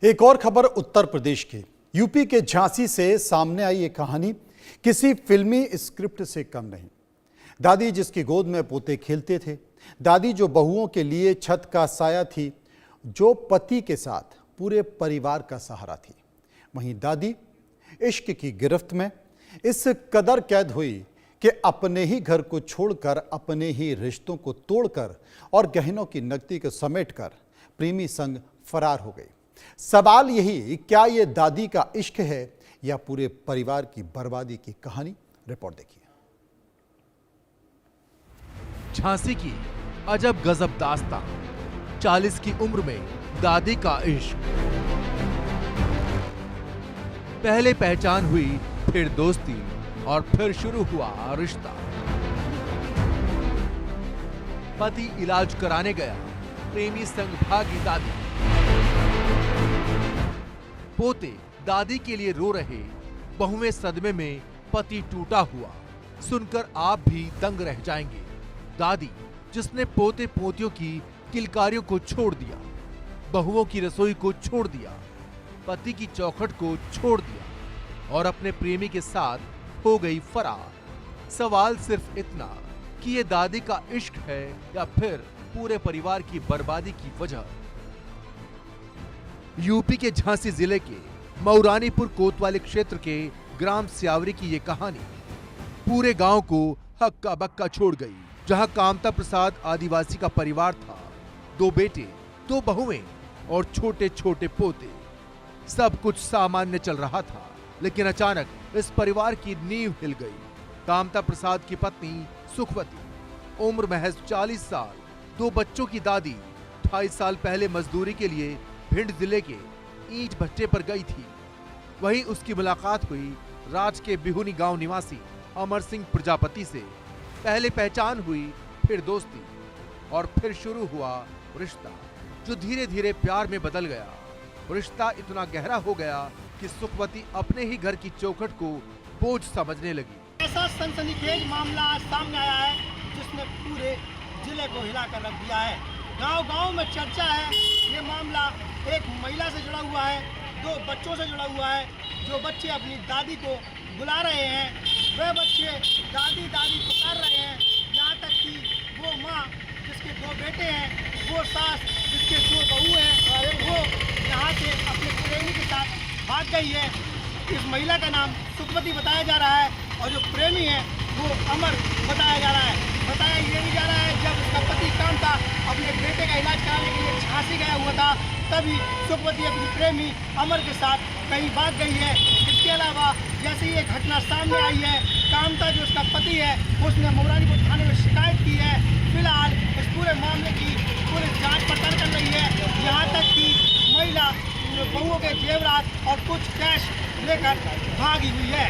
एक और खबर उत्तर प्रदेश की। यूपी के झांसी से सामने आई ये कहानी किसी फिल्मी स्क्रिप्ट से कम नहीं। दादी जिसकी गोद में पोते खेलते थे, दादी जो बहुओं के लिए छत का साया थी, जो पति के साथ पूरे परिवार का सहारा थी, वहीं दादी इश्क की गिरफ्त में इस कदर कैद हुई कि अपने ही घर को छोड़कर, अपने ही रिश्तों को तोड़कर और गहनों की नकदी को समेटकर प्रेमी संग फरार हो गई। सवाल यही, क्या ये दादी का इश्क है या पूरे परिवार की बर्बादी की कहानी? रिपोर्ट देखिए। झांसी की अजब गजब दास्तां, 40 की उम्र में दादी का इश्क। पहले पहचान हुई, फिर दोस्ती और फिर शुरू हुआ रिश्ता। पति इलाज कराने गया, प्रेमी संग भागी दादी। पोते दादी के लिए रो रहे, बहुएं सदमे में पति टूटा हुआ। सुनकर आप भी दंग रह जाएंगे। दादी जिसने पोते पोतियों की किलकारियों को छोड़ दिया, बहुओं की रसोई को छोड़ दिया, पति की चौखट को छोड़ दिया और अपने प्रेमी के साथ हो गई फरार। सवाल सिर्फ इतना कि ये दादी का इश्क है या फिर पूरे परिवार की बर्बादी की वजह। यूपी के झांसी जिले के मऊरानीपुर कोतवाली क्षेत्र के ग्राम स्यावरी की ये कहानी पूरे गांव को हक्का बक्का छोड़ गई। जहां कामता प्रसाद आदिवासी का परिवार था, 2 बेटे, 2 बहुएं और छोटे छोटे पोते। सब कुछ सामान्य चल रहा था, लेकिन अचानक इस परिवार की नींव हिल गई। कामता प्रसाद की पत्नी सुखवती, उम्र महज 40 साल, 2 बच्चों की दादी, 28 साल पहले मजदूरी के लिए भिंड जिले के ईंट भट्टे पर गई थी। वहीं उसकी मुलाकात हुई राज के बिहुनी गांव निवासी अमर सिंह प्रजापति से। पहले पहचान हुई, फिर दोस्ती और फिर शुरू हुआ रिश्ता, जो धीरे धीरे प्यार में बदल गया। रिश्ता इतना गहरा हो गया कि सुखवती अपने ही घर की चौखट को बोझ समझने लगी। ऐसा सनसनीखेज मामला आज सामने आया है जिसने पूरे जिले को हिलाकर रख दिया है। गांव-गांव में चर्चा है। ये मामला एक महिला से जुड़ा हुआ है, 2 बच्चों से जुड़ा हुआ है। जो बच्चे अपनी दादी को बुला रहे हैं, वे बच्चे दादी दादी पुकार रहे हैं। यहाँ तक कि वो माँ जिसके 2 बेटे हैं, वो सास जिसके 2 बहू हैं, वो यहाँ से अपने प्रेमी के साथ भाग गई है। इस महिला का नाम सुखवती बताया जा रहा है और जो प्रेमी है वो अमर बताया जा रहा है। बताया ये भी जा रहा है, जब उसका पति कामता अपने बेटे का इलाज कराने के लिए झांसी गया हुआ था, तभी सुखवती अपनी प्रेमी अमर के साथ कहीं भाग गई है। इसके अलावा जैसे ये घटना सामने आई है, कामता जो उसका पति है, उसने मऊरानीपुर थाने में शिकायत की है। फिलहाल इस पूरे मामले की पुलिस जांच पड़ताल कर रही है। यहाँ तक कि महिला बहुओं के जेवरात और कुछ कैश लेकर भागी हुई है।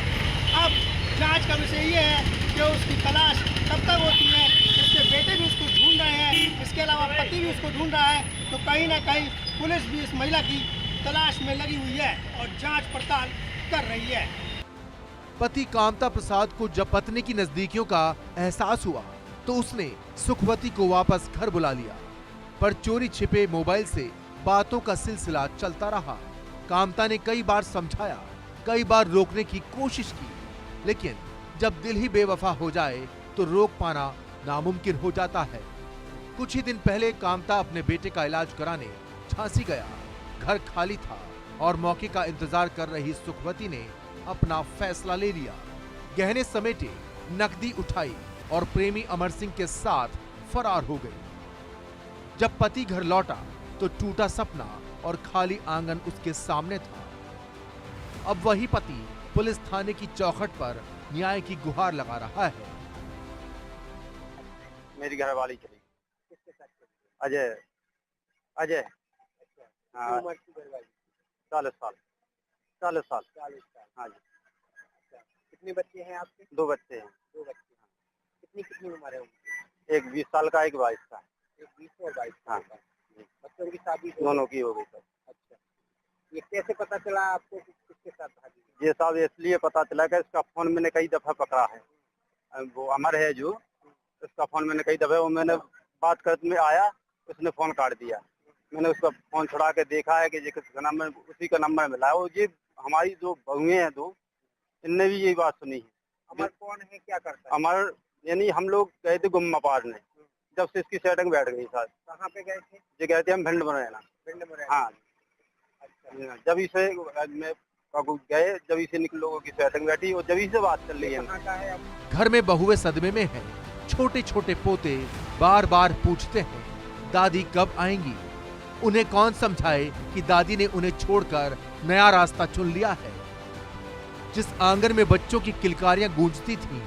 अब जांच का विषय ये है कि उसकी तलाश कब तक होती है। उसके बेटे भी उसको ढूंढ रहे हैं, इसके अलावा पति भी उसको ढूंढ रहा है। तो कहीं ना कहीं पुलिस भी इस महिला की तलाश में लगी हुई है और जांच पड़ताल कर रही है। पति कामता प्रसाद को जब पत्नी की नजदीकियों का एहसास हुआ तो उसने सुखवती को वापस घर बुला लिया, पर चोरी छिपे मोबाइल से बातों का सिलसिला चलता रहा। कामता ने कई बार समझाया, कई बार रोकने की कोशिश की, लेकिन जब दिल ही बेवफा हो जाए तो रोक पाना नामुमकिन हो जाता है। कुछ ही दिन पहले कामता अपने बेटे का इलाज कराने झांसी गया। घर खाली था और मौके का इंतजार कर रही सुखवती ने अपना फैसला ले लिया। गहने समेटे, नकदी उठाई और प्रेमी अमर सिंह के साथ फरार हो गई। जब पति घर लौटा तो टूटा सपना और खाली आंगन उसके सामने था। अब वही पति पुलिस थाने की चौखट पर न्याय की गुहार लगा रहा है। मेरी घरवाली चली। अजय अजय हाँ, 40 साल। हाँ जी। कितने बच्चे हैं आपके? 2 बच्चे हैं। 2 बच्चे। कितनी उम्र है उनकी? एक 20 साल का, एक 22 का। एक 20 और 22 हाँ। बच्चों की शादी दोनों की हो गई सर। अच्छा, ये कैसे पता चला आपको कि किसके साथ भागी? ये सब इसलिए पता चला कि इसका फोन मैंने कई दफा पकड़ा है। वो अमर है जो, इसका फोन मैंने कई दफा, वो मैंने बात करने में आया, उसने फोन काट दिया। मैंने उसका फोन छुड़ा के देखा है कि ये किसका नंबर, उसी का नंबर मिला है। और ये हमारी जो बहुएं हैं दो, इनने भी यही बात सुनी है। अमर कौन है, क्या करता है? हमारे यानी हम लोग गए थे गुम्मा पारने, जब से इसकी सेटिंग बैठ गई साथ। कहाँ पे गए थे? ये गए थे हम भिंड मुरैना। पिंड में हाँ, जब इसे मैं गए, जब इसे निकल लोगों की सेटिंग बैठी और जब से बात चल रही है। कहाँ का है अब? घर में बहुएं सदमे में हैं। छोटे छोटे पोते बार बार पूछते हैं दादी कब आएंगी। उन्हें कौन समझाए कि दादी ने उन्हें छोड़कर नया रास्ता चुन लिया है। जिस आंगन में बच्चों की किलकारियां गूंजती थीं,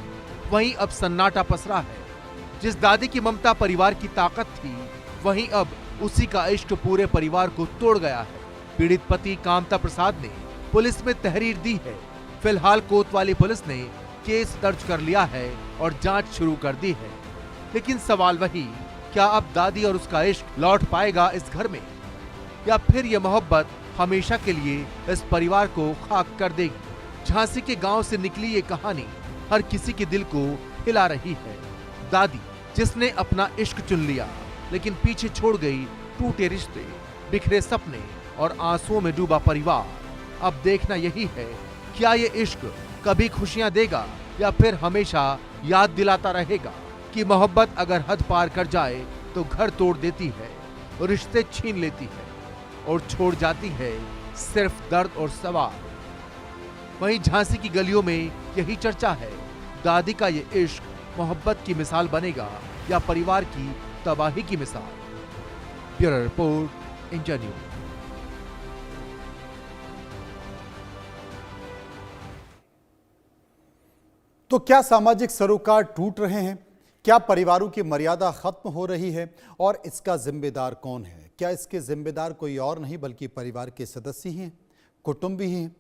वहीं अब सन्नाटा पसरा है। जिस दादी की ममता परिवार की ताकत थी, वहीं अब उसी का इश्क पूरे परिवार को तोड़ गया है। पीड़ित पति कामता प्रसाद ने पुलिस में तहरीर दी है। फिलहाल कोतवाली पुलिस ने केस दर्ज कर लिया है और जांच शुरू कर दी है। लेकिन सवाल वही, क्या अब दादी और उसका इश्क लौट पाएगा इस घर में, या फिर यह मोहब्बत हमेशा के लिए इस परिवार को खाक कर देगी। झांसी के गांव से निकली ये कहानी हर किसी के दिल को हिला रही है। दादी जिसने अपना इश्क चुन लिया, लेकिन पीछे छोड़ गई टूटे रिश्ते, बिखरे सपने और आंसुओं में डूबा परिवार। अब देखना यही है, क्या ये इश्क कभी खुशियां देगा या फिर हमेशा याद दिलाता रहेगा कि मोहब्बत अगर हद पार कर जाए तो घर तोड़ देती है, रिश्ते छीन लेती है और छोड़ जाती है सिर्फ दर्द और सवाल। वहीं झांसी की गलियों में यही चर्चा है, दादी का ये इश्क मोहब्बत की मिसाल बनेगा या परिवार की तबाही की मिसाल। Bureau report, India news. तो क्या सामाजिक सरोकार टूट रहे हैं? क्या परिवारों की मर्यादा खत्म हो रही है? और इसका जिम्मेदार कौन है? क्या इसके जिम्मेदार कोई और नहीं बल्कि परिवार के सदस्य ही हैं, कुटुंब ही हैं?